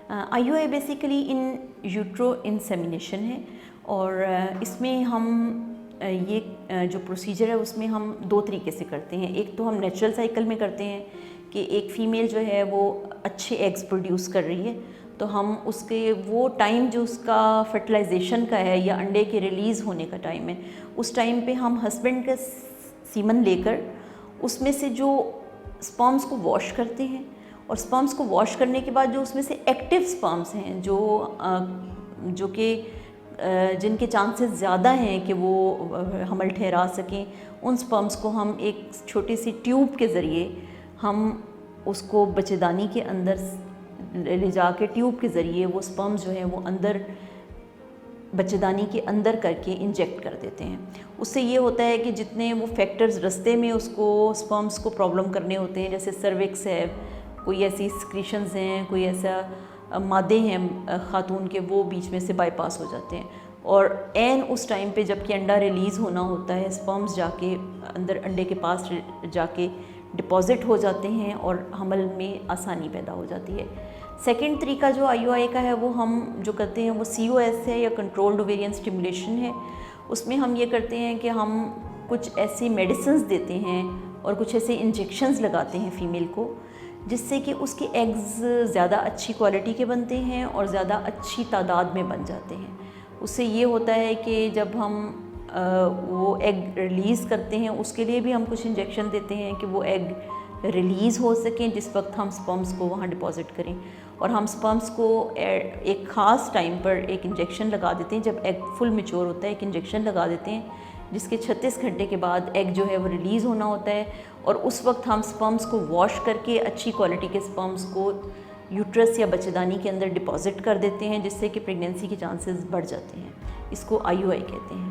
IUI basically इन utero insemination है और इसमें हम ये जो प्रोसीजर है उसमें हम दो तरीके से करते हैं। एक तो हम नेचुरल साइकिल में करते हैं कि एक फ़ीमेल जो है वो अच्छे एग्स प्रोड्यूस कर रही है, तो हम उसके वो टाइम जो उसका फर्टिलाइजेशन का है या अंडे के रिलीज़ होने का टाइम है, उस टाइम पे हम हस्बैंड का सीमन लेकर उसमें से जो स्पर्म्स को वॉश करते हैं और स्पर्म्स को वॉश करने के बाद जो उसमें से एक्टिव स्पर्म्स हैं जो कि जिनके चांसेस ज़्यादा हैं कि वो हमल ठहरा सकें, उन स्पर्म्स को हम एक छोटी सी ट्यूब के ज़रिए हम उसको बच्चेदानी के अंदर ले जाके ट्यूब के ज़रिए वो स्पर्म्स जो है वो अंदर बच्चेदानी के अंदर करके इंजेक्ट कर देते हैं। उससे ये होता है कि जितने वो फैक्टर्स रास्ते में उसको स्पर्म्स को प्रॉब्लम करने होते हैं, जैसे सर्विक्स है, कोई ऐसी सिक्रीशंस हैं, कोई ऐसा मादे हैं ख़ातून के, वो बीच में से बाईपास हो जाते हैं और एन उस टाइम पे जबकि अंडा रिलीज़ होना होता है, स्पर्म्स जाके अंदर अंडे के पास जाके डिपॉज़िट हो जाते हैं और हमल में आसानी पैदा हो जाती है। सेकेंड तरीका जो IUI का है वो हम जो करते हैं वो COS है या कंट्रोल्ड ओवेरियन स्टिमुलेशन है। उसमें हम ये करते हैं कि हम कुछ ऐसी मेडिसिन्स देते हैं और कुछ ऐसे इंजेक्शंस लगाते हैं फ़ीमेल को, जिससे कि उसके एग्स ज़्यादा अच्छी क्वालिटी के बनते हैं और ज़्यादा अच्छी तादाद में बन जाते हैं। उससे ये होता है कि जब हम वो एग रिलीज़ करते हैं उसके लिए भी हम कुछ इंजेक्शन देते हैं कि वो एग रिलीज़ हो सकें जिस वक्त हम स्पर्म्स को वहाँ डिपॉज़िट करें, और हम स्पर्म्स को एक ख़ास टाइम पर एक इंजेक्शन लगा देते हैं। जब एग फुल मैच्योर होता है एक इंजेक्शन लगा देते हैं जिसके 36 घंटे के बाद एग जो है वो रिलीज़ होना होता है, और उस वक्त हम स्पर्म्स को वॉश करके अच्छी क्वालिटी के स्पर्म्स को यूट्रस या बच्चेदानी के अंदर डिपॉज़िट कर देते हैं, जिससे कि प्रेगनेंसी के चांसेस बढ़ जाते हैं। इसको IUI कहते हैं।